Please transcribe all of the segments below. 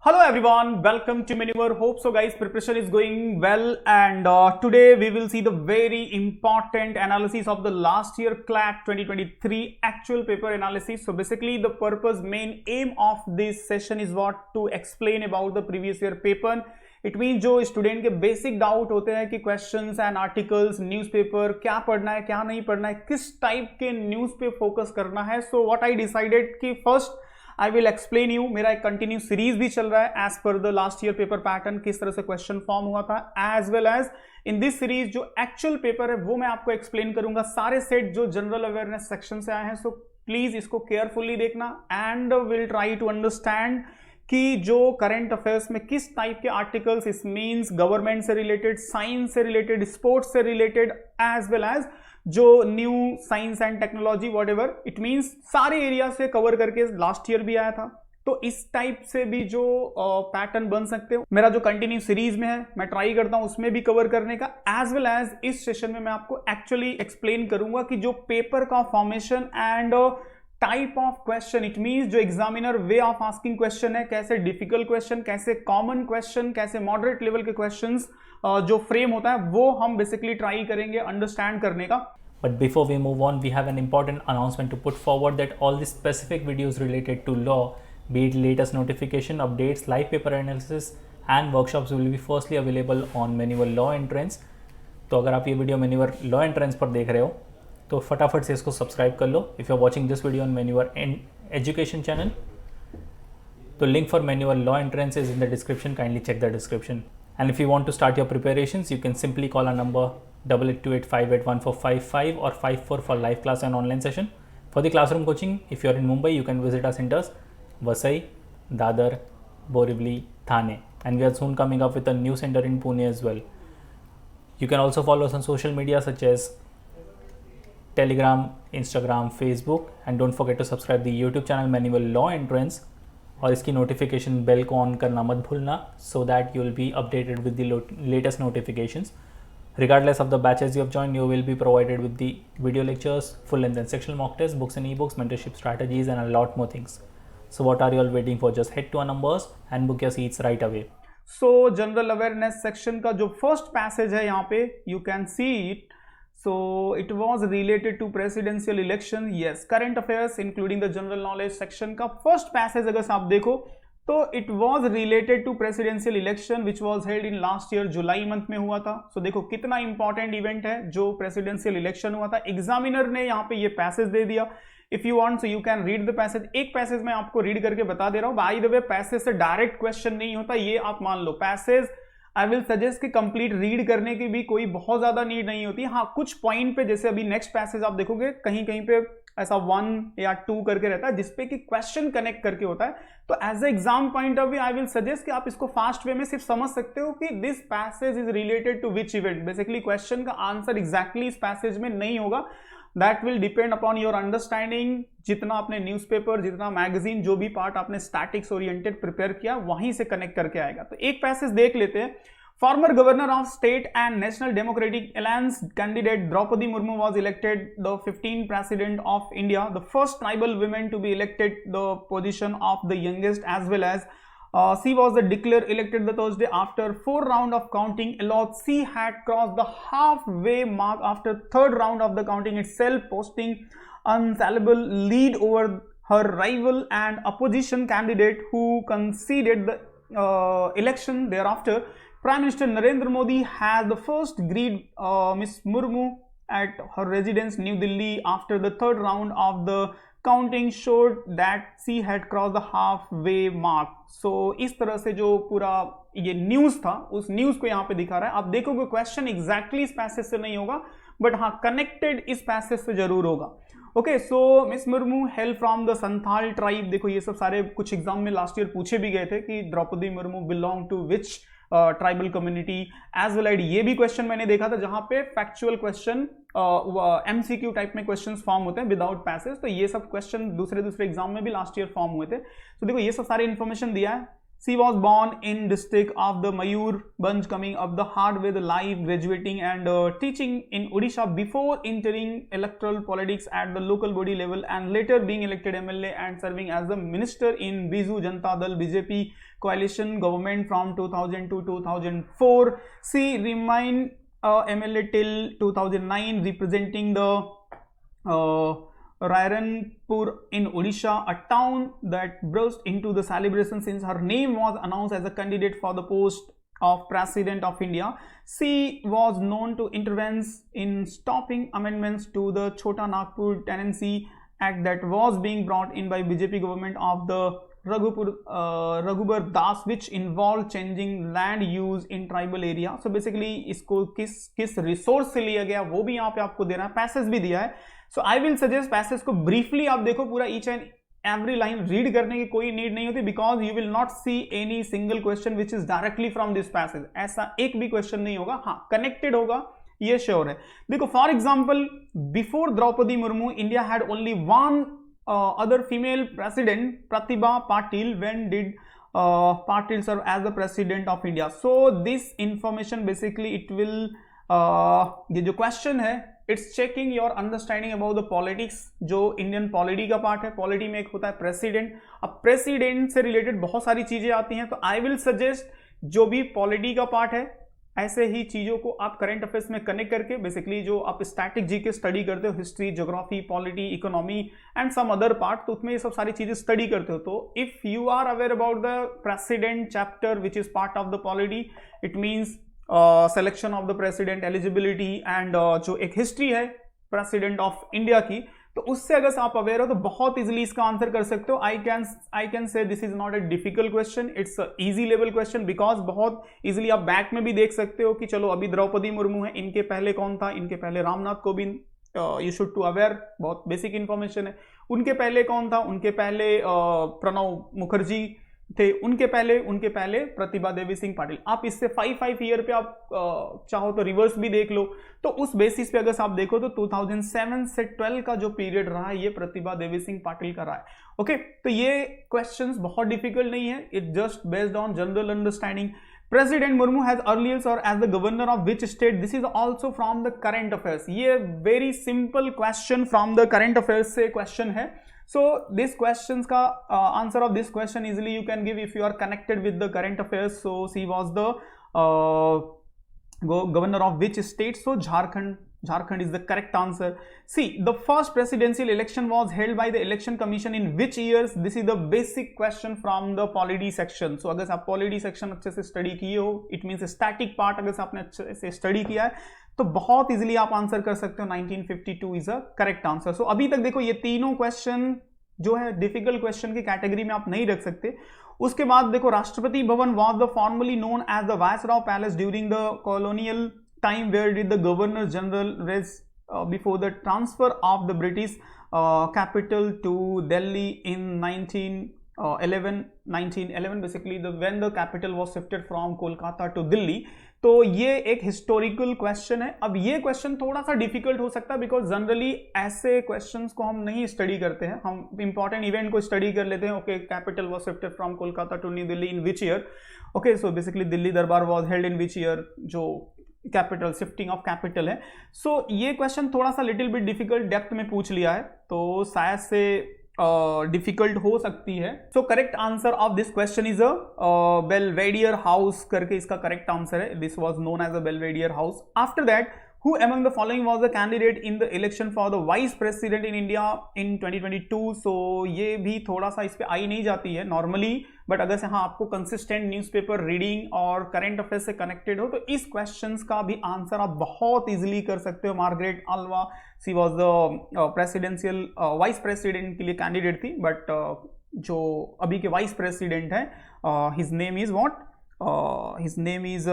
Hello everyone, welcome to Maneuver. Hope so guys, preparation is going well and today we will see the very important analysis of the last year CLAT 2023 actual paper analysis. So basically the purpose, main aim of this session is what to explain about the previous year paper. It mean जो student के basic doubt होते हैं कि questions and articles newspaper क्या पढ़ना है क्या नहीं पढ़ना है, किस टाइप के न्यूज़ पे फोकस करना है. सो व्हाट आई डिसाइडेड कि first I will explain you. मेरा एक कंटिन्यू सीरीज भी चल रहा है as per the last year paper pattern, किस तरह से क्वेश्चन फॉर्म हुआ था, as well as in this series जो एक्चुअल पेपर है वो मैं आपको एक्सप्लेन करूंगा. सारे सेट जो जनरल अवेयरनेस सेक्शन से आए हैं, सो प्लीज इसको केयरफुली देखना and will try to understand कि जो करंट अफेयर्स में किस टाइप के आर्टिकल्स, इस मीन्स गवर्नमेंट से रिलेटेड, साइंस से रिलेटेड, स्पोर्ट्स से रिलेटेड, एज वेल एज जो new science and technology what ever it means सारे एरिया से कवर करके लास्ट ईयर भी आया था. तो इस टाइप से भी जो पैटर्न बन सकते हो. मेरा जो कंटिन्यू सीरीज में है मैं ट्राई करता हूं उसमें भी कवर करने का, एज वेल एज इस सेशन में मैं आपको एक्चुअली एक्सप्लेन करूंगा कि जो पेपर का formation and type of question, it means जो examiner way of asking question है, कैसे डिफिकल्ट क्वेश्चन, कैसे कॉमन क्वेश्चन, कैसे मॉडरेट लेवल के क्वेश्चंस जो फ्रेम होता है वो हम बेसिकली ट्राई करेंगे अंडरस्टैंड करने का. But before we move on, we have an important announcement to put forward that all the specific videos related to law, be it latest notification, updates, live paper analysis and workshops will be firstly available on Maneuver Law Entrance. तो अगर आप ये video Maneuver Law Entrance पर देख रहे हो तो फटाफट से इसको सब्सक्राइब कर लो. If you are watching this video on Maneuver education channel, तो link for Maneuver Law Entrance is in the description. Kindly check the description. And if you want to start your preparations, you can simply call our number 8828581455 or 54 for live class and online session. For the classroom coaching, if you are in Mumbai, you can visit our centers Vasai, Dadar, Borivali, Thane, and we are soon coming up with a new center in Pune as well. You can also follow us on social media such as Telegram, Instagram, Facebook, and don't forget to subscribe the YouTube channel Maneuver Law Entrance. और इसकी notification bell को on करना मत भूलना, so that you will be updated with the latest notifications. Regardless of the batches you have joined, you will be provided with the video lectures, full length and sectional mock tests, books and ebooks, mentorship strategies, and a lot more things. So what are you all waiting for? Just head to our numbers and book your seats right away. So general awareness section का जो first passage है यहाँ पे you can see it. So it was related to presidential election. Yes, current affairs including the general knowledge section का first passage अगर आप देखो तो it was related to presidential election which was held in last year July month में हुआ था. So देखो कितना important event है जो presidential election हुआ था. एग्जामिनर ने यहाँ पे ये पैसेज दे दिया. If you want so you can read the passage. एक पैसेज मैं आपको रीड करके बता दे रहा हूँ. बाय द वे पैसेज से डायरेक्ट क्वेश्चन नहीं होता, ये आप मान लो. पैसेज आई विल सजेस्ट कि कंप्लीट रीड करने की भी कोई बहुत ज्यादा नीड नहीं होती. हाँ, कुछ पॉइंट पे जैसे अभी नेक्स्ट पैसेज आप देखोगे कहीं कहीं पे ऐसा 1 या 2 करके रहता है जिसपे कि क्वेश्चन कनेक्ट करके होता है. तो as a exam point of view I will suggest कि आप इसको फास्ट वे में सिर्फ समझ सकते हो कि this passage is related to which event. Basically question का आंसर एग्जैक्टली इस पैसेज में नहीं होगा. That will depend upon your understanding. जितना आपने न्यूज़पेपर, जितना मैगजीन, जो भी पार्ट आपने स्टैटिक्स ओरिएंटेड प्रिपेयर किया वहीं से कनेक्ट करके आएगा. तो एक पैसेज देख लेते हैं. Former Governor of State and National Democratic Alliance candidate Draupadi Murmu was elected the 15th President of India, the first tribal woman to be elected the position of the youngest, as well as she was declared elected the Thursday after 4 round of counting. Alot she had crossed the halfway mark after 3rd round of the counting itself, posting unassailable lead over her rival and opposition candidate who conceded the election. Thereafter, Prime Minister Narendra Modi has the first greeted Ms. Murmu at her residence New Delhi after the 3rd round of the counting showed that she had crossed the halfway mark. So इस तरह से जो पूरा ये news था उस news को यहाँ पे दिखा रहा है. आप देखोगे क्वेश्चन एग्जैक्टली इस पैसेज से नहीं होगा, बट हाँ कनेक्टेड इस पैसेज से जरूर होगा. Okay, so miss Murmu hello from the Santhal tribe. देखो ये सब सारे कुछ एग्जाम में लास्ट ईयर पूछे भी गए थे कि Draupadi Murmu belong to which tribal community, as well and ये भी क्वेश्चन मैंने देखा था जहां पे फैक्चुअल क्वेश्चन एमसीक्यू टाइप में क्वेश्चंस फॉर्म होते हैं विदाउट पैसेज. तो ये सब क्वेश्चन दूसरे एग्जाम में भी लास्ट ईयर फॉर्म हुए थे. तो देखो ये सब सारे इन्फॉर्मेशन दिया है. She was born in district of the Mayurbhanj, coming up the hard way the life, graduating and teaching in Odisha before entering electoral politics at the local body level and later being elected MLA and serving as the minister in Biju Janata Dal BJP coalition government from 2000 to 2004. She remained MLA till 2009, representing the Rairanpur in Odisha, a town that burst into the celebration since her name was announced as a candidate for the post of President of India. She was known to intervene in stopping amendments to the Chota Nagpur Tenancy Act that was being brought in by BJP government of the Raghubar Das, which involved changing land use in tribal area. So basically इसको किस resource से लिया गया वो भी यहाँ पे आपको दे रहा है, पैसेज भी दिया है. सो आई विल सजेस्ट पैसेज को ब्रीफली आप देखो, पूरा each and every line read करने की कोई नीड नहीं होती, because you will not see any single question which is directly from this passage. ऐसा एक भी क्वेश्चन नहीं होगा, हाँ कनेक्टेड होगा ये श्योर है. देखो for example, before Draupadi Murmu India had only one other female president, Pratibha Patil. When did Patil serve as the president of India? So this information basically it will ये जो question है, it's checking your understanding about the politics. जो Indian polity का part है, polity में एक होता है प्रेसिडेंट. अब प्रेसिडेंट से रिलेटेड बहुत सारी चीजें आती हैं, तो आई विल सजेस्ट जो भी पॉलिटी का पार्ट है ऐसे ही चीजों को आप करंट अफेयर्स में कनेक्ट करके, बेसिकली जो आप स्टैटिक जीके स्टडी करते हो, history, geography, polity, economy and some other part, तो उसमें ये सब सारी चीजें स्टडी करते हो. तो if you are aware about the president chapter which is part of the polity, it means selection of the president, eligibility and जो एक हिस्ट्री है प्रेसिडेंट ऑफ इंडिया की, तो उससे अगर आप अवेयर हो तो बहुत इजीली इसका आंसर कर सकते हो. आई कैन से this is not a difficult question, it's easy level question, because बहुत इजीली आप बैक में भी देख सकते हो कि चलो अभी द्रौपदी मुर्मू है, इनके पहले कौन था, इनके पहले Ramnath Kovind, you should to aware, बहुत बेसिक इंफॉर्मेशन है. उनके पहले कौन था, उनके पहले प्रणब मुखर्जी थे, उनके पहले प्रतिभा देवी सिंह पाटिल. आप इससे 5 ईयर पे आप चाहो तो रिवर्स भी देख लो. तो उस बेसिस पे अगर आप देखो तो 2007 से 12 का जो पीरियड रहा है ये प्रतिभा देवी सिंह पाटिल का रहा है. ओके, तो ये क्वेश्चंस बहुत डिफिकल्ट नहीं है, it just based on general understanding. President Murmu has earlier served as the governor of which state? This is also from the current affairs. ये very simple question from the current affairs से question है. So this questions का answer of this question easily you can give if you are connected with the current affairs. So she was the governor of which state? So Jharkhand is the correct answer. See, the first presidential election was held by the election commission in which years? This is the basic question from the polity section. So अगर आप polity section अच्छे से study किए हो, it means static part अगर आपने अच्छे से study किया है तो बहुत इजीली आप आंसर कर सकते हो. 1952 इज अ करेक्ट आंसर. सो अभी तक देखो ये तीनों क्वेश्चन जो है डिफिकल्ट क्वेश्चन की कैटेगरी में आप नहीं रख सकते. उसके बाद देखो Rashtrapati Bhavan was the formally known as the viceroy palace during the colonial time. Where did the governor general reside before the transfer of the British capital to Delhi in 1911? Basically when the capital was shifted from Kolkata to Delhi. तो ये एक historical question है. अब ये question थोड़ा सा difficult हो सकता है बिकॉज जनरली ऐसे क्वेश्चंस को हम नहीं स्टडी करते हैं, हम इंपॉर्टेंट इवेंट को स्टडी कर लेते हैं. Okay, capital was shifted from Kolkata to new Delhi in which year? Okay, so basically Delhi Darbar was held in which year, जो कैपिटल शिफ्टिंग ऑफ कैपिटल है. सो ये क्वेश्चन थोड़ा सा लिटिल बिट डिफिकल्ट डेप्थ में पूछ लिया है, तो शायद से डिफिकल्ट हो सकती है. So correct answer of this question is a Belvedere House करके इसका करेक्ट आंसर है. This was known as a Belvedere House. After that, who among the following was the candidate in the election for the vice president in India in 2022? So ये भी थोड़ा सा इस पे आई नहीं जाती है नॉर्मली, बट अगर से हाँ आपको कंसिस्टेंट न्यूज़पेपर रीडिंग और करंट अफेयर से कनेक्टेड हो तो इस क्वेश्चंस का भी आंसर आप बहुत इजीली कर सकते हो. Margaret Alva, she was the presidential vice president के लिए कैंडिडेट थी, बट जो अभी के वाइस प्रेसिडेंट है his name is what? His name is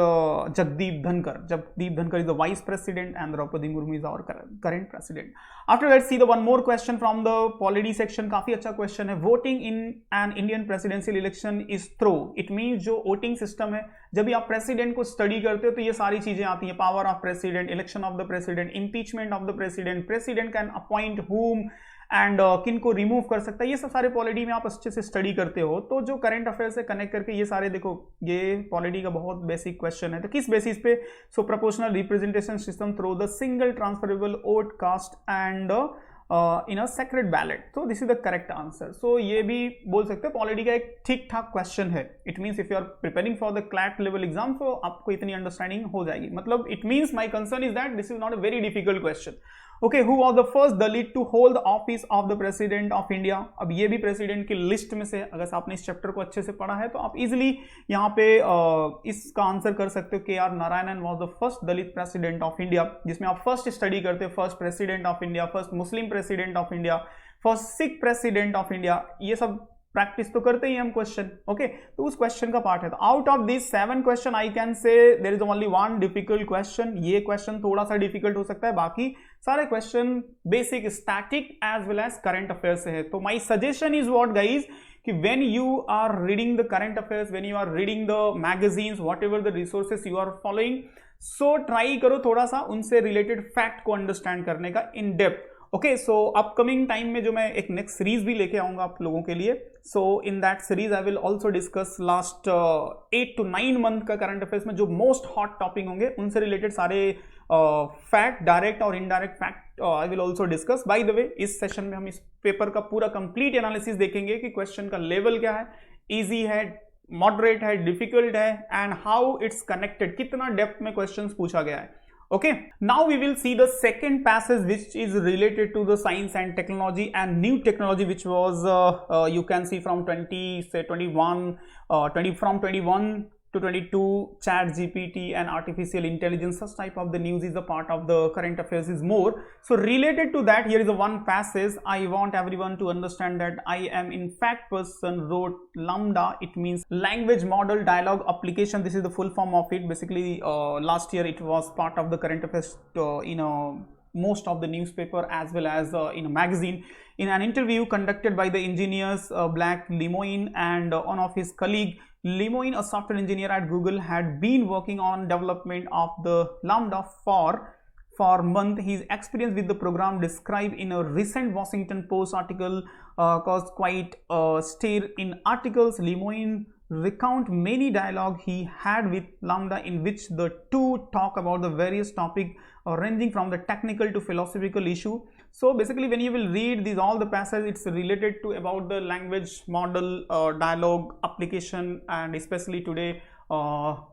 Jagdeep Dhankar. Jagdeep Dhankar is the vice president and Draupadi Murmu is our current president. After that, see the one more question from the polity section. काफी अच्छा question है. Voting in an Indian presidential election is through. It means जो voting system है, जब भी आप president को study करते हो तो ये सारी चीजें आती हैं. Power of president, election of the president, impeachment of the president, president can appoint whom and किन को रिमूव कर सकता है, ये सब सारे पॉलिटी में आप अच्छे से स्टडी करते हो। तो जो करंट अफेयर से कनेक्ट करके ये सारे देखो, ये पॉलिटी का बहुत बेसिक क्वेश्चन है। तो किस बेसिस पे? So proportional representation system through the single transferable vote cast and in a secret ballot. तो this is the correct answer. So ये भी बोल सकते हो पॉलिटी का एक ठीक ठाक क्वेश्चन है। It means if you are preparing for the CLAT level exam तो आपको इतनी अंडरस्टैंडिंग हो जाएगी। मतलब it means my concern is that this is not a very difficult question. Okay, who was the first Dalit to hold the office of the president of India? अब ये भी president की लिस्ट में से, अगर आपने इस चैप्टर को अच्छे से पढ़ा है तो आप इजिली यहाँ पे इसका आंसर कर सकते हो। KR. Narayanan was the first Dalit president of India, जिसमें आप फर्स्ट स्टडी करते हो, first president of India, first Muslim president of India, first Sikh president of India, ये सब प्रैक्टिस तो करते ही हम क्वेश्चन। ओके, तो उस क्वेश्चन का पार्ट है। तो out of this 7 question I can say there is only 1 difficult question. ये क्वेश्चन थोड़ा सा डिफिकल्ट हो सकता है, बाकी सारे question basic static as well as current affair से है। तो my suggestion is what guys कि when you are reading the current affairs, when you are reading the magazines, whatever the resources you are following, so try करो थोड़ा सा उनसे related fact को understand करने का in depth. Okay, so upcoming time में जो मैं एक नेक्स्ट सीरीज भी लेके आऊंगा आप लोगों के लिए। So in that series I will also discuss last 8 to 9 month का करंट अफेयर्स में जो मोस्ट हॉट टॉपिक होंगे उनसे रिलेटेड सारे फैक्ट, डायरेक्ट और indirect fact I will also discuss. By the way, इस सेशन में हम इस पेपर का पूरा कंप्लीट एनालिसिस देखेंगे कि क्वेश्चन का लेवल क्या है, इजी है, मॉडरेट है, डिफिकल्ट है, एंड हाउ इट्स कनेक्टेड, कितना डेप्थ में क्वेश्चंस पूछा गया है। Okay, now we will see the second passage which is related to the science and technology and new technology, which was you can see from 21 from 21 to 22, chat GPT and artificial intelligence, such type of the news is a part of the current affairs is more. So related to that, here is a one passage. I want everyone to understand that I am in fact person wrote LaMDA. It means language model dialogue application. This is the full form of it. Basically last year it was part of the current affairs most of the newspaper as well as in a magazine. In an interview conducted by the engineers Black Lemoine and one of his colleague Lemoine, a software engineer at Google, had been working on development of the LaMDA for month. His experience with the program described in a recent Washington Post article caused quite a stir in articles. Lemoine recount many dialogue he had with LaMDA in which the two talk about the various topic ranging from the technical to philosophical issue. So basically when you will read these all the passages, it's related to about the language model dialogue application, and especially today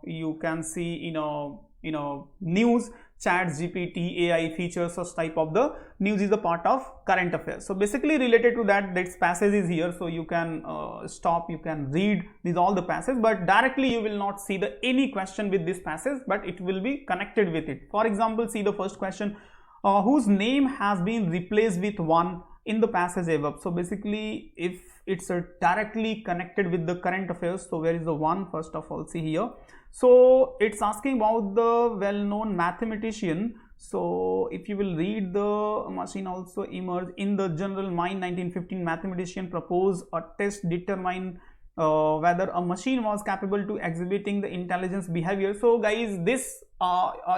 you can see in a news, chat GPT, AI features, such type of the news is a part of current affairs. So basically related to that, this passage is here, so you can stop, you can read these all the passages, but directly you will not see the any question with this passage, but it will be connected with it. For example, see the first question, whose name has been replaced with one in the passage above. So basically if it's directly connected with the current affairs, so where is the one? First of all, see here. So it's asking about the well-known mathematician. So if you will read, the machine also emerged in the General Mind 1915. Mathematician proposed a test determine whether a machine was capable to exhibiting the intelligence behavior. So guys, this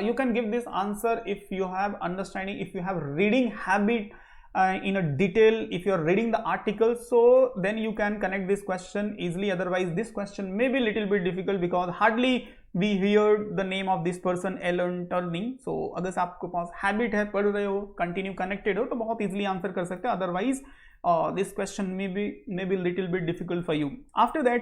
you can give this answer if you have understanding, if you have reading habit in a detail, if you are reading the article, so then you can connect this question easily. Otherwise this question may be little bit difficult because hardly we hear the name of this person, Alan Turing. So अगर आपको पास habit है, पढ़ रहे हो, continue connected हो, तो बहुत easily answer कर सकते हैं. Otherwise this question may be little bit difficult for you. After that,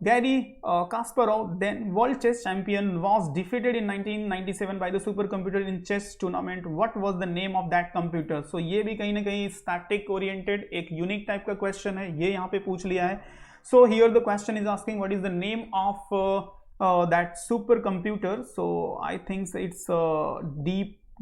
Garry Kasparov, then world chess champion, was defeated in 1997 by the supercomputer in chess tournament. What was the name of that computer? So ये भी कहीं ना कहीं static oriented एक unique type का question है, ये यहाँ पे पूछ लिया है. So here the question is asking what is the name of that supercomputer. So I think it's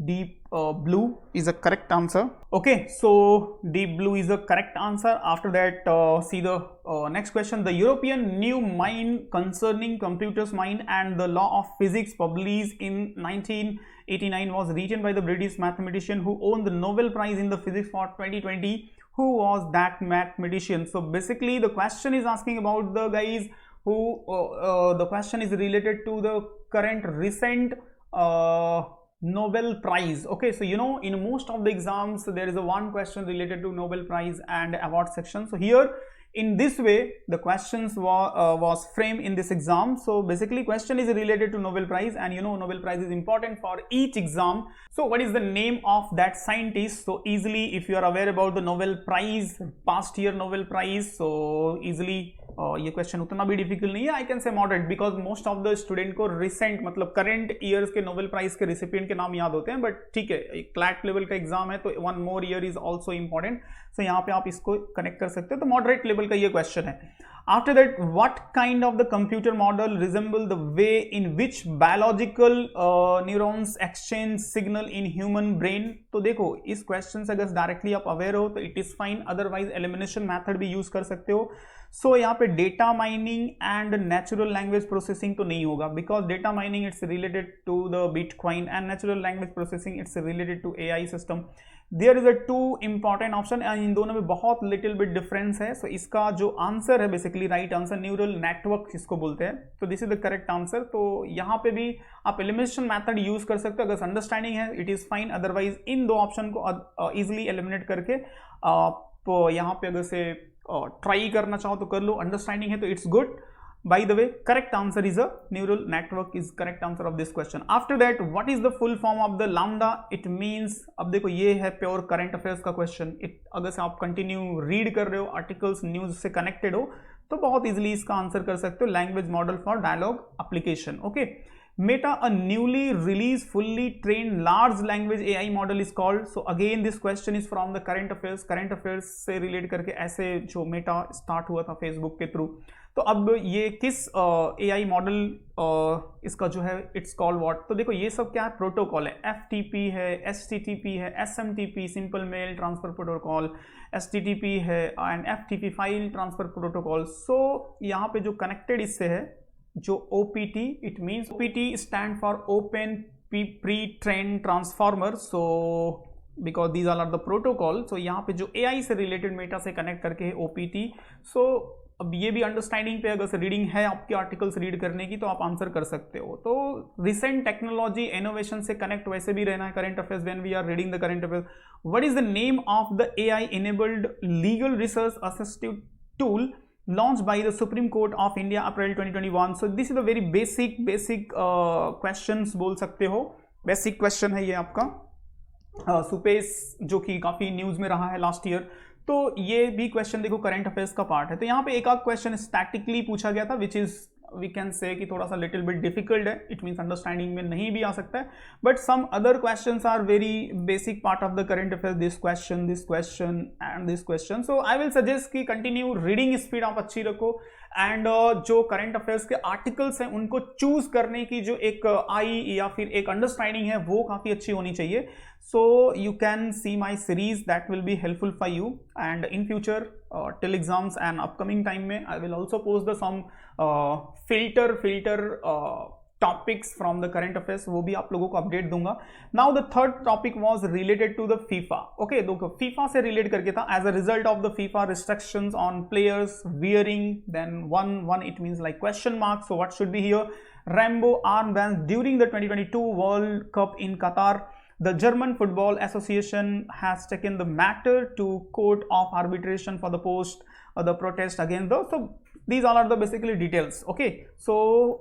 Deep Blue is a correct answer. Okay, so Deep Blue is the correct answer. After that, see the next question. The European New Mind Concerning Computers Mind and the Law of Physics, published in 1989, was written by the British mathematician who won the Nobel Prize in the Physics for 2020. Who was that mathematician? So basically the question is asking about the guys who the question is related to the current recent Nobel Prize. Okay, so you know, in most of the exams there is a one question related to Nobel Prize and award section. So here in this way the questions was framed in this exam. So basically question is related to Nobel Prize, and you know Nobel Prize is important for each exam. So what is the name of that scientist? So easily, if you are aware about the Nobel Prize, past year Nobel Prize, so easily ये question उतना भी difficult नहीं है, आई can से moderate, because most of the student को recent मतलब current years के Nobel prize के रिसिपिएंट के नाम याद होते हैं, बट ठीक है, एक क्लैट लेवल का एग्जाम है तो one more year is also important. So यहाँ पे आप इसको कनेक्ट कर सकते हो, तो मॉडरेट लेवल का ये क्वेश्चन है. After that, what kind of the computer model resemble the way in which biological neurons exchange signal in human brain? तो देखो इस क्वेश्चन से अगर डायरेक्टली आप अवेयर हो तो it is fine, otherwise elimination method भी यूज कर सकते हो. सो यहाँ पे data mining and natural language processing तो नहीं होगा, because data mining it's related to the bitcoin and natural language processing it's related to AI system. There is a two important option and इन दोनों में बहुत little bit difference है. सो इसका जो आंसर है basically right answer neural network इसको बोलते हैं, तो this is the correct answer. तो यहाँ पे भी आप एलिमिनेशन मेथड यूज कर सकते हो, अगर अंडरस्टैंडिंग है it is fine, otherwise in दो ऑप्शन को इजिली एलिमिनेट करके तो यहाँ पे अगर से ट्राई करना चाहो तो कर लो, अंडरस्टैंडिंग है तो it's good. By the way, correct answer is a neural network is correct answer of this question. After that, what is the full form of the lambda? It means, अब देखो ये है प्योर करंट अफेयर्स का question. अगर से आप continue read कर रहे हो, आर्टिकल्स न्यूज से कनेक्टेड हो, तो बहुत इजीली इसका आंसर कर सकते हो. Language model for dialogue application. Okay, Meta, a newly released fully trained large language AI model is called. So again this question is from the current affairs. current affairs से relate करके ऐसे जो Meta start हुआ था Facebook के through, तो अब ये किस AI मॉडल इसका जो है इट्स कॉल्ड व्हाट. तो देखो ये सब क्या है, प्रोटोकॉल है. FTP है, STTP है, SMTP simple mail transfer protocol, STTP है and FTP file transfer protocol. So यहाँ पे जो कनेक्टेड इससे है जो OPT, it means OPT stand for open pre-trained transformer. So because these are the protocol, so यहाँ पे जो AI से रिलेटेड मेटा से कनेक्ट करके है OPT. सो अब ये भी अंडरस्टैंडिंग पे अगर से रीडिंग है आपके आर्टिकल्स रीड करने की तो आप आंसर कर सकते हो. तो रिसेंट टेक्नोलॉजी इनोवेशन से कनेक्ट वैसे भी रहना है current affairs when we are reading the current affairs. What is the name of the AI enabled legal research assistive tool launched by the Supreme Court of India April 2021. So this is a very basic questions बोल सकते हो. Basic question है ये आपका SUPACE, जो कि काफी news में रहा है लास्ट ईयर. तो ये भी क्वेश्चन देखो करंट अफेयर्स का पार्ट है. तो यहाँ पे एक आध क्वेश्चन स्टैटिकली पूछा गया था which is we can say कि थोड़ा सा लिटिल बिट डिफिकल्ट है, इट मीन्स अंडरस्टैंडिंग में नहीं भी आ सकता है, but some other questions are very basic part of the current affairs. This question and this question. So I will suggest कि कंटिन्यू रीडिंग स्पीड आप अच्छी रखो एंड जो करंट अफेयर्स के आर्टिकल्स हैं उनको चूज करने की जो एक आई या फिर एक अंडरस्टैंडिंग है वो काफी अच्छी होनी चाहिए. So you can see my series that will be helpful for you, and in future till exams and upcoming time में I will also post the some filter topics from the current affairs, वो भी आप लोगों को update दूंगा. Now the third topic was related to the FIFA. Okay, देखो FIFA से relate करके था. As a result of the FIFA restrictions on players wearing then one it means like question mark. So what should be here? Rainbow armbands during the 2022 World Cup in Qatar. The German Football Association has taken the matter to court of arbitration for the the protest against those. So these all are the basically details. Okay, so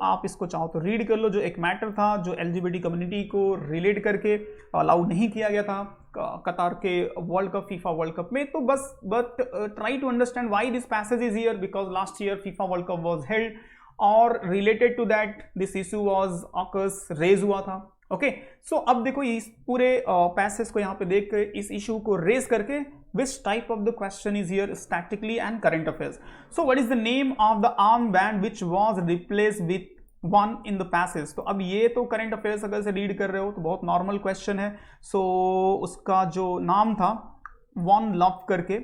आप इसको चाहो तो read कर लो. जो एक matter था जो LGBT community को रिलेट करके अलाउ नहीं किया गया था कतार के world cup FIFA world cup में, तो बस but try to understand why this passage is here, because last year FIFA world cup was held और related to that this issue was occurs raise हुआ था. Okay, सो अब देखो इस पूरे पैसेज को यहाँ पे देख कर इस इशू को रेज करके which type of the question is here statically and current affairs. So what is the name of the arm band which was replace with one in the passage. तो अब ये तो करंट अफेयर्स अगर से read कर रहे हो तो बहुत नॉर्मल क्वेश्चन है. सो उसका जो नाम था वन लव करके,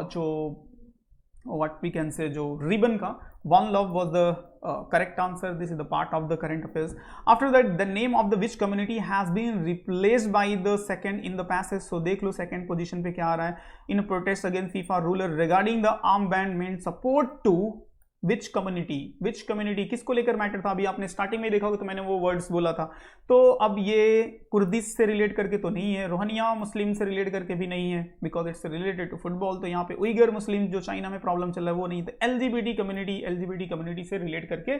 जो what we can say जो ribbon का one love was the correct answer. This is the part of the current affairs. After that, the name of the which community has been replaced by the second in the passage. So देख लो second position पे क्या आ रहा है. In a protest against FIFA ruler regarding the armband meant support to which community किसको लेकर matter था. अभी आपने स्टार्टिंग में देखा होगा तो मैंने वो वर्ड्स बोला था. तो अब ये कुर्दिश से रिलेट करके तो नहीं है, रोहनिया मुस्लिम से रिलेट करके भी नहीं है because it's related to football. तो यहाँ पे उइगर मुस्लिम जो चाइना में प्रॉब्लम चल रहा है वो नहीं, तो एलजीबीटी कम्युनिटी से रिलेट करके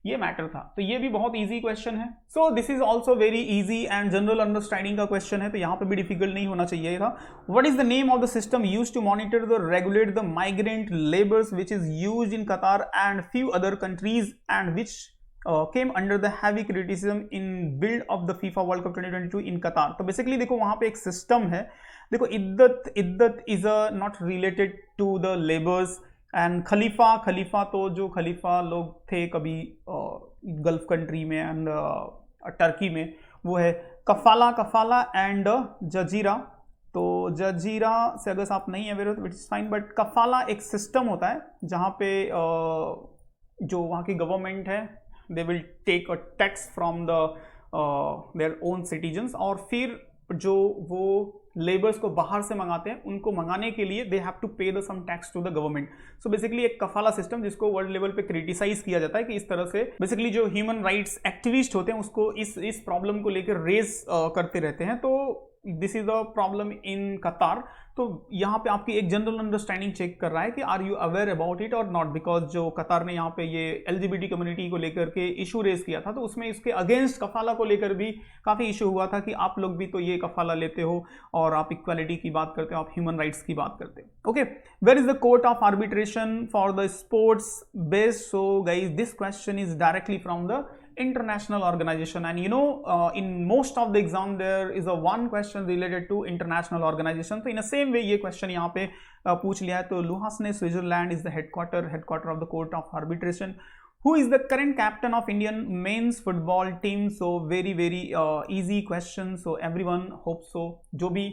ये मैटर था। तो ये भी बहुत इजी क्वेश्चन है। So this is also very easy and general understanding का क्वेश्चन है, तो यहाँ पे भी डिफिकल्ट नहीं होना चाहिए था। What is the name of the system used to monitor the regulate the migrant labours which is used in Qatar and few other countries and which came under the heavy criticism in build of the FIFA World Cup 2022 in Qatar। तो basically देखो वहां पे एक system है, देखो इद्दत is a not related to the labours and खलीफा तो जो खलीफा लोग थे कभी गल्फ कंट्री में एंड टर्की में, वो है कफाला एंड जजीरा। तो जजीरा से अगर आप नहीं अवेयर हो तो इट्स फाइन, बट कफाला एक सिस्टम होता है जहाँ पे जो वहाँ की गवर्नमेंट है they will take a tax from the their own citizens, और फिर जो वो लेबर्स को बाहर से मंगाते हैं उनको मंगाने के लिए they have to pay the sum tax to the government. So basically एक कफाला सिस्टम जिसको वर्ल्ड लेवल पे क्रिटिसाइज किया जाता है कि इस तरह से बेसिकली जो ह्यूमन राइट्स एक्टिविस्ट होते हैं उसको इस प्रॉब्लम को लेकर रेज करते रहते हैं। तो this is the problem in कतार। तो यहाँ पे आपकी एक जनरल अंडरस्टैंडिंग चेक कर रहा है कि are you aware about it और नॉट, बिकॉज जो कतार ने यहाँ पे ये एलजीबीटी कम्युनिटी को लेकर के इशू रेज किया था तो उसमें इसके अगेंस्ट कफाला को लेकर भी काफ़ी इशू हुआ था कि आप लोग भी तो ये कफाला लेते हो और आप इक्वालिटी की बात करते हो, आप ह्यूमन राइट्स की बात करते हो। Okay, where is the court of arbitration for the sports based? So guys this question is directly from the international organization, and you know in most of the exam there is a one question related to international organization। तो in the same way ये question यहाँ पे पूछ लिया है। तो लुहासने Switzerland is the headquarter of the court of arbitration। Who is the current captain of Indian men's football team? So very easy question, so everyone hope so। जो भी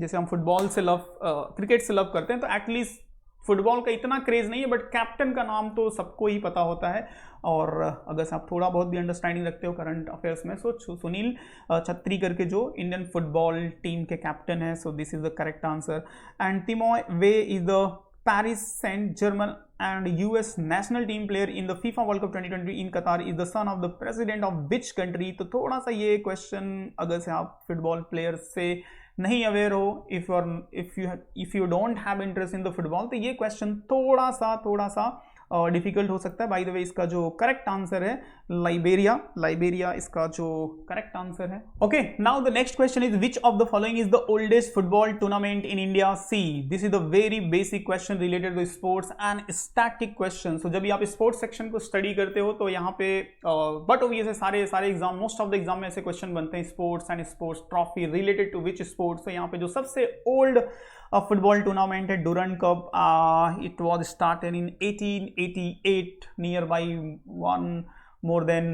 जैसे हम फुटबॉल से लव क्रिकेट से लव करते हैं तो at least football का इतना क्रेज नहीं है, बट कैप्टन का नाम तो सबको ही पता होता है। और अगर आप थोड़ा बहुत भी अंडरस्टैंडिंग रखते हो करंट अफेयर्स में, सो सुनील छत्री करके जो इंडियन फुटबॉल टीम के कैप्टन है, so this is the correct answer. And Timothy Weah is the Paris Saint Germain and US national team player in the FIFA World Cup 2020 in Qatar is the son of the president of which country? तो थोड़ा सा ये question अगर से आप football player से नहीं aware हो, if you don't have interest in the football, तो ये क्वेश्चन थोड़ा सा डिफिकल्ट हो सकता है। बाय द वे इसका जो करेक्ट आंसर है लाइबेरिया इसका जो करेक्ट आंसर है। Okay, now the next question is which of the following is the oldest football tournament in India? See, this is the very basic question related to sports and static question. So जब भी आप sports section को study करते हो तो यहाँ पे but obviously सारे exam, most of the exam में ऐसे क्वेश्चन बनते हैं sports and sports trophy related to which sports. तो यहाँ पे जो सबसे ओल्ड फुटबॉल टूर्नामेंट है Durand cup, it was started in 1888 near by more than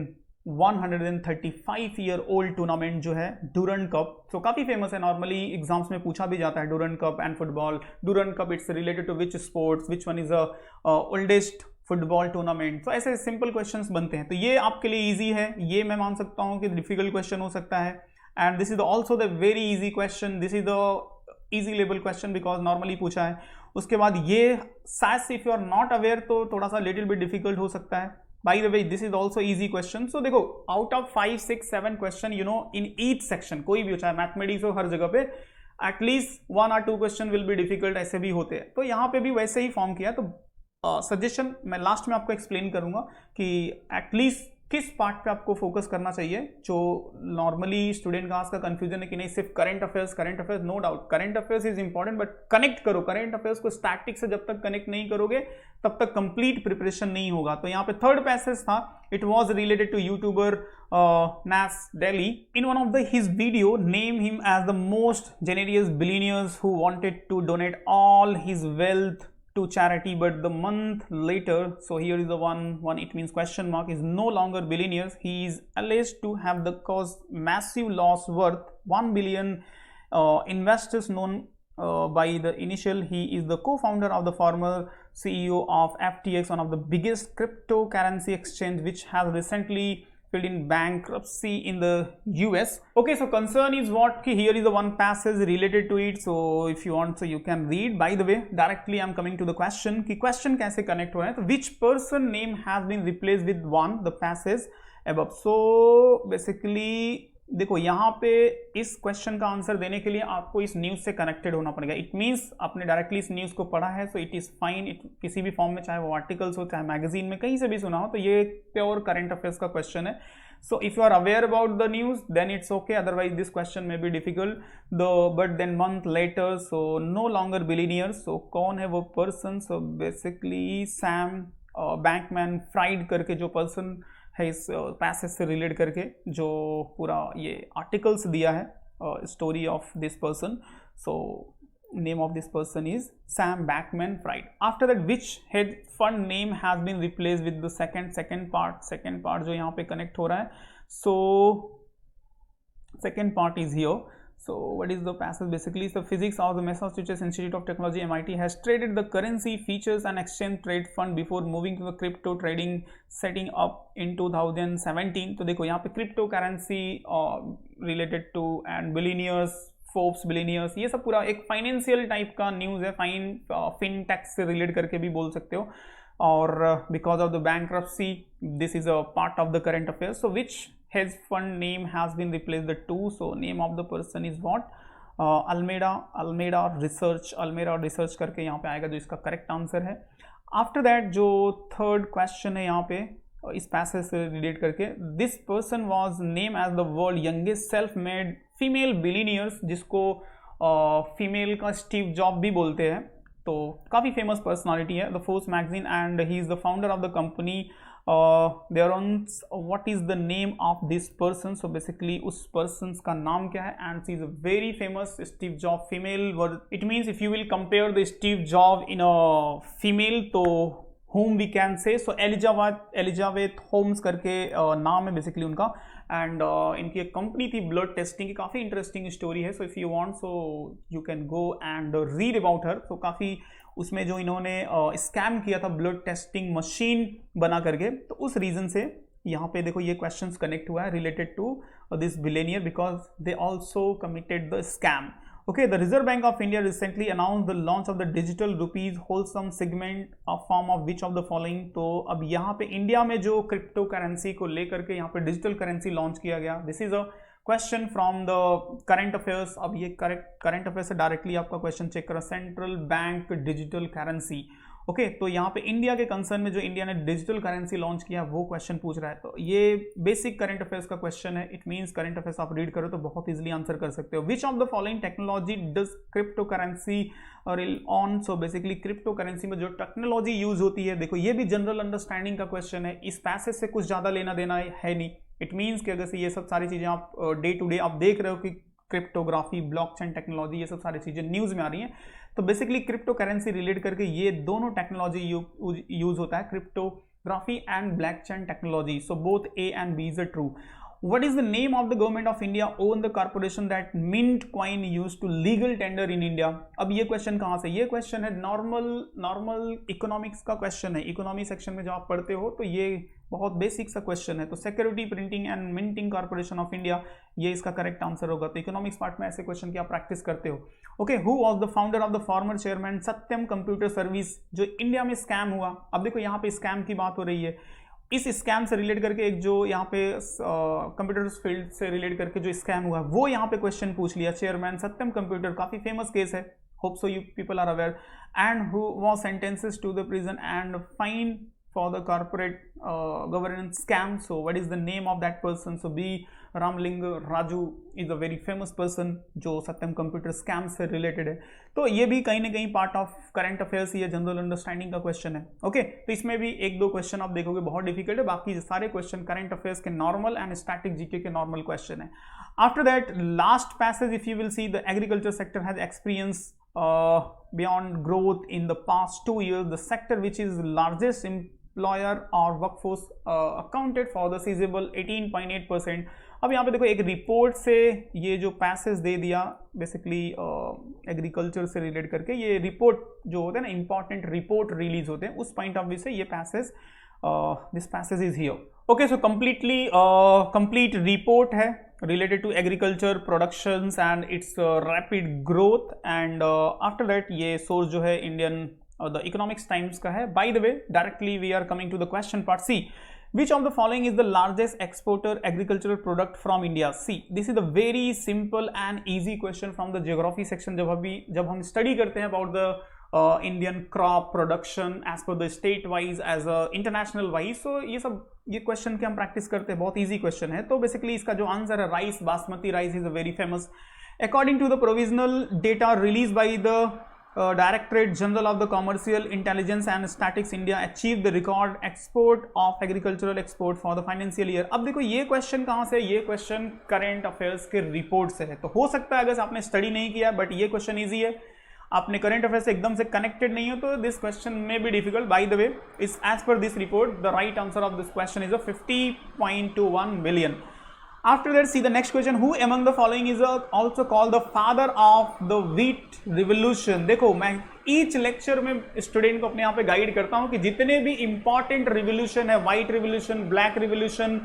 135 year old tournament जो है डुरंड कप। तो काफ़ी फेमस है, नॉर्मली एग्जाम्स में पूछा भी जाता है Durand cup and football. Durand cup it's related to which sports, which one is a oldest football tournament. तो ऐसे सिंपल क्वेश्चंस बनते हैं। तो ये आपके लिए इजी है, ये मैं मान सकता हूँ कि डिफिकल्ट क्वेश्चन हो सकता है। And this is also the very easy question, this is the easy level question because normally पूछा है। उसके बाद ये शायद से if you are not aware तो थोड़ा सा लिटिल बिट डिफिकल्ट हो सकता है। By the way this is also easy question. So देखो out of 5, 6, 7 question in each section, कोई भी हो चाहे मैथमेटिक्स हो, हर जगह पे at least 1 or 2 question will be difficult, ऐसे भी होते हैं। तो यहाँ पे भी वैसे ही फॉर्म किया। तो सजेशन मैं लास्ट में आपको एक्सप्लेन करूंगा कि एटलीस्ट किस पार्ट पे आपको फोकस करना चाहिए। जो नॉर्मली स्टूडेंट का आज का कंफ्यूजन है कि नहीं सिर्फ current affairs, no doubt current affairs is important, but connect करो करंट अफेयर्स को स्टैटिक से। जब तक कनेक्ट नहीं करोगे तब तक कंप्लीट प्रिपरेशन नहीं होगा। तो यहाँ पे थर्ड पैसेज था, it was related to youtuber Nas Delhi. In one of his video, name him as the most generous billionaires who wanted to donate all his wealth to charity, but the month later, so here is the one it means question mark, is no longer billionaires. He is alleged to have the caused massive loss worth 1 billion. Investors known by the initial, he is the co-founder of the former CEO of FTX, one of the biggest cryptocurrency exchange, which has recently filed in bankruptcy in the US. Okay, so concern is what, here is the one passage related to it, so if you want, so you can read. By the way, directly I'm coming to the question कि question कैसे connect हो रहा है। तो which person name has been replaced with one, the passage above. So basically देखो यहाँ पे इस क्वेश्चन का आंसर देने के लिए आपको इस न्यूज़ से कनेक्टेड होना पड़ेगा। इट मीन्स आपने डायरेक्टली इस न्यूज़ को पढ़ा है, सो इट इज़ फाइन, किसी भी फॉर्म में, चाहे वो आर्टिकल्स हो, चाहे मैगजीन में, कहीं से भी सुना हो, तो ये प्योर करंट अफेयर्स का क्वेश्चन है। So if you are aware about the news, then it's okay. Otherwise, this question may be difficult. Though, but then month later, so no longer billionaires. So कौन है वो person? So basically Sam Bankman-Fried करके जो person है इस passage से relate करके जो पूरा ये आर्टिकल्स दिया है, story of this person. So name of this person is Sam Bankman-Fried. After that, which hedge fund name has been replaced with the second part जो यहाँ पे connect हो रहा है. So second part is here. So what is the passage? Basically, the physics of the Massachusetts Institute of Technology (MIT) has traded the currency features and exchange trade fund before moving to the crypto trading, setting up in 2017. तो देखो यहाँ पे crypto currency related to and billionaires, Forbes billionaires, ये सब पूरा एक financial type का news है, फिनटेक से रिलेट करके भी बोल सकते हो. और because of the bankruptcy this is a part of the current affair. So which hedge fund name has been replace the to. So name of the person is what, Alameda research करके यहाँ पे आएगा जो इसका correct answer है. After that जो third question है यहाँ पे इस पैसेज से रिलेट करके, this person was name as the world youngest self made female billionaires, जिसको फीमेल का स्टीव जॉब भी बोलते हैं, तो काफ़ी फेमस पर्सनालिटी है. The Forbes magazine and he is the founder of the company. There on what is the name of this person. So basically उस person का नाम क्या है, and she is a very famous Steve Job female. It means if you will compare the Steve Job in a female, तो whom we can say, so Elizabeth Holmes करके नाम है basically उनका. एंड इनकी एक कंपनी थी blood testing की, काफ़ी इंटरेस्टिंग स्टोरी है. So if you want so you can go and read about her. तो काफ़ी उसमें जो इन्होंने स्कैम किया था ब्लड टेस्टिंग मशीन बना करके, तो उस रीज़न से यहाँ पे देखो ये क्वेश्चंस कनेक्ट हुआ है related to this billionaire, because they also committed the scam. Okay, the Reserve Bank of India recently announced the launch of the digital rupees wholesome segment of form of which of the following. तो अब यहाँ पे India में जो crypto currency को लेकर के यहाँ पे डिजिटल करेंसी लॉन्च किया गया. This is a question from the current affairs. अब ये करंट अफेयर्स से डायरेक्टली आपका क्वेश्चन चेक करो. Central bank digital currency. Okay, तो यहाँ पे इंडिया के कंसर्न में जो इंडिया ने डिजिटल करेंसी लॉन्च किया वो क्वेश्चन पूछ रहा है. तो ये बेसिक करंट अफेयर्स का क्वेश्चन है. इट मींस करंट अफेयर्स आप रीड करो तो बहुत इजीली आंसर कर सकते हो. विच of the following technology does crypto currency on. So basically crypto currency में जो टेक्नोलॉजी यूज होती है, देखो ये भी जनरल अंडरस्टैंडिंग का क्वेश्चन है. इस पैसेज से कुछ ज्यादा लेना देना है नहीं. इट मीन्स कि अगर से ये सब सारी चीजें आप डे टू डे आप देख रहे हो कि क्रिप्टोग्राफी, ब्लॉकचेन टेक्नोलॉजी, ये सब सारी चीजें न्यूज में आ रही हैं, तो बेसिकली क्रिप्टो करेंसी रिलेट करके ये दोनों टेक्नोलॉजी यूज होता है, cryptography and blockchain technology. So both A and B is a true. What is the name of the government of India own the corporation that mint coin used to legal tender in India? अब ये question कहाँ से? ये question है normal economics का question है. Economy section में जब आप पढ़ते हो तो ये बहुत बेसिक सा क्वेश्चन है. तो security printing and minting corporation of India, ये इसका करेक्ट आंसर होगा. तो इकोनॉमिक्स पार्ट में ऐसे क्वेश्चन की आप प्रैक्टिस करते हो. Okay, who was the founder of the former chairman Satyam computer service, जो इंडिया में स्कैम हुआ. अब देखो यहाँ पे स्कैम की बात हो रही है. इस स्कैम से रिलेट करके एक जो यहाँ पे कंप्यूटर फील्ड से रिलेट करके जो स्कैम हुआ वो यहाँ पे क्वेश्चन पूछ लिया. चेयरमैन सत्यम कंप्यूटर, काफी फेमस केस है. Hope so you people are aware. And who was sentences to the prison and fine for the corporate governance scam. So what is the name of that person? So B. Ramlinga Raju is a very famous person जो सत्यम computer scam से related है. तो ये भी कहीं ना कहीं part of current affairs, ये जनरल अंडरस्टैंडिंग का क्वेश्चन है. ओके, तो इसमें भी एक दो क्वेश्चन आप देखोगे बहुत डिफिकल्ट है. बाकी सारे क्वेश्चन करंट अफेयर्स के नॉर्मल एंड स्टैटिक जीके के नॉर्मल क्वेश्चन है. After that last passage, if you will see, the agriculture sector has experience beyond growth in the past 2 years. The sector which is largest employer or workforce accounted for the sizable 18.8%. अब यहाँ पे देखो एक report से ये जो passage दे दिया basically agriculture से रिलेट करके, ये रिपोर्ट जो होते हैं ना, इंपॉर्टेंट रिपोर्ट रिलीज होते हैं, उस पॉइंट ऑफ व्यू से ये passage, this passage is here. Okay, so complete report है related to agriculture productions and its rapid growth. and after that ये source जो है इंडियन द इकोनॉमिक्स टाइम्स का है. by the way, directly we are coming to the question part. See, Which of the following is the largest exporter agricultural product from India? See, this is a very simple and easy question from the geography section. जब हम study करते हैं about the Indian crop production as per the state wise as a international wise, so ये question के हम practice करते हैं, बहुत easy question है. तो basically इसका जो answer है rice, basmati rice is a very famous. According to the provisional data released by the Directorate General of the Commercial Intelligence and Statistics, India achieved the record export of agricultural export for the financial year. अब देखो ये question कहाँ से, ये question current affairs के report से है. तो हो सकता है अगर आपने स्टडी नहीं किया बट ये क्वेश्चन इजी है, आपने करंट अफेयर से एकदम से कनेक्टेड नहीं हो, तो दिस क्वेश्चन में be difficult. By the way, is as per this report the right answer of this question is 50.21 million. After that, see the next question. Who among the following is also called the father of the wheat revolution? देखो, मैं each lecture में student को अपने यहाँ पे guide करता हूँ कि जितने भी इंपॉर्टेंट रिवोल्यूशन है, white revolution, black revolution,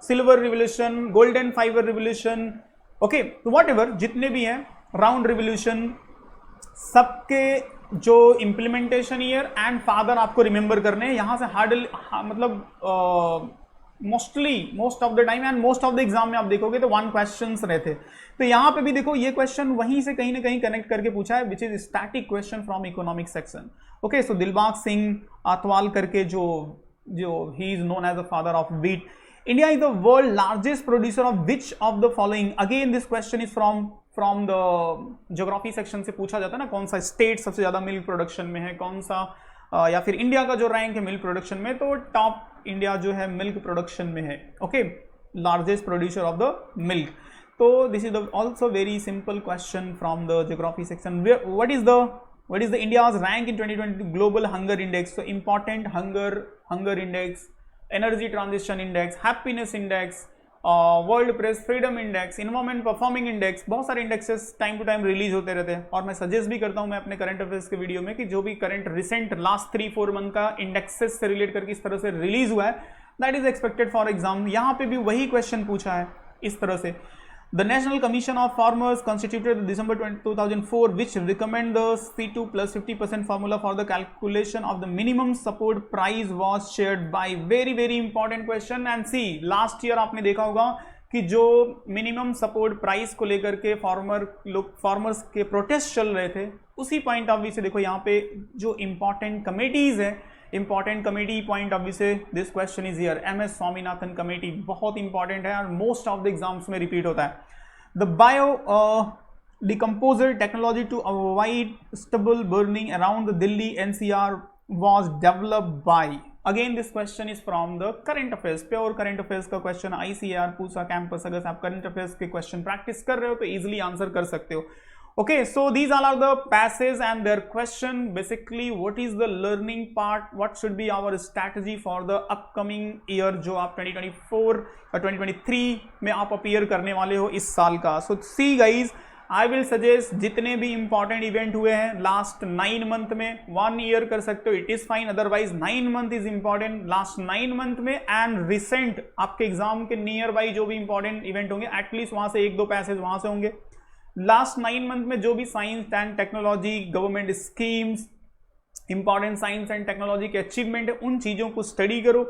silver revolution, golden fibre revolution, okay, तो वॉट एवर जितने भी हैं, राउंड रिवोल्यूशन, सबके जो इम्प्लीमेंटेशन ईयर एंड फादर आपको रिमेंबर करने हैं. यहाँ से हार्डली मतलब most of the time and most of the exam में आप देखोगे तो 1 क्वेश्चंस रहते. तो यहाँ पे भी देखो ये क्वेश्चन वहीं से कहीं ना कहीं कनेक्ट करके पूछा है, which is static question from economic section. Okay, so Dilbagh Singh Athwal करके जो he is known as the father of wheat. India is the world largest producer of which of the following. Again this question is from the geography section से पूछा जाता है ना, कौन सा state सबसे ज्यादा मिल्क प्रोडक्शन में है, कौन सा या फिर इंडिया का जो रैंक है मिल्क प्रोडक्शन में, तो टॉप इंडिया जो है मिल्क प्रोडक्शन में है. Okay, largest producer of the milk. तो this is also very simple question from the geography section. What is the India's rank in 2020 global hunger index. तो important hunger index, energy transition index, happiness index, world press freedom index, environment performing index, बहुत सारे indexes time to time release होते रहते हैं. और मैं suggest भी करता हूं मैं अपने करंट अफेयर्स के वीडियो में कि जो भी करंट रिसेंट लास्ट 3-4 मंथ का इंडेक्सेस से रिलेट करके इस तरह से रिलीज हुआ है, that is expected for exam. यहां पे भी वही क्वेश्चन पूछा है इस तरह से. The National Commission of Farmers constituted December 2004, which recommend the C2 plus 50% formula for the calculation of the minimum support price was shared by. Very important question. And see, last year आपने देखा होगा कि जो minimum support price को लेकर के farmers के protest चल रहे थे, उसी पॉइंट ऑफ व्यू से देखो यहाँ पे जो इंपॉर्टेंट कमेटीज है, important committee point of view से this question is here. MS Swaminathan committee बहुत इंपॉर्टेंट है और मोस्ट ऑफ द एग्जाम्स में रिपीट होता है. The bio decomposer technology to avoid stubble burning around the Delhi NCR was developed by. Again this question is from the current affairs, pure current affairs का question. ICAR Pusa campus, अगर आप current affairs के question practice कर रहे हो तो easily answer कर सकते हो. Okay, so these all are the passages and their question. Basically, what is the learning part? What should be our strategy for the upcoming year जो आप 2024 और 2023 में आप अपीयर करने वाले हो इस साल का. So see guys, I will suggest जितने भी important event हुए हैं last 9 month में, 1 year कर सकते हो, it is fine. Otherwise 9 month is important. Last 9 month में and recent आपके एग्जाम के नियर बाई जो भी important event होंगे, एटलीस्ट वहां से 1-2 पैसेज वहां से होंगे. लास्ट 9 मंथ में जो भी science and technology, government schemes, important science and technology के अचीवमेंट है, उन चीजों को स्टडी करो.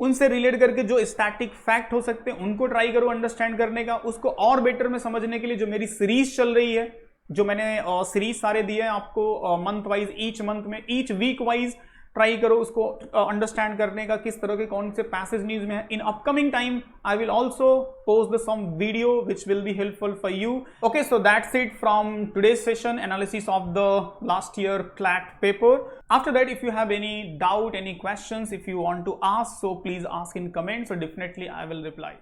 उनसे रिलेट करके जो स्टैटिक फैक्ट हो सकते हैं उनको ट्राई करो अंडरस्टैंड करने का. उसको और बेटर में समझने के लिए जो मेरी सीरीज चल रही है, जो मैंने सीरीज सारे दिए हैं आपको मंथ वाइज, ईच मंथ में, ईच वीक वाइज ट्राई करो उसको अंडरस्टैंड करने का, किस तरह के कौन से पैसेज न्यूज में है. In upcoming time I will also post the some video which will be helpful for you. Okay, so that's it from today's session, analysis of the last year CLAT paper. After that if you have any doubt, any questions, if you want to ask, so please ask in comments, so definitely I will reply.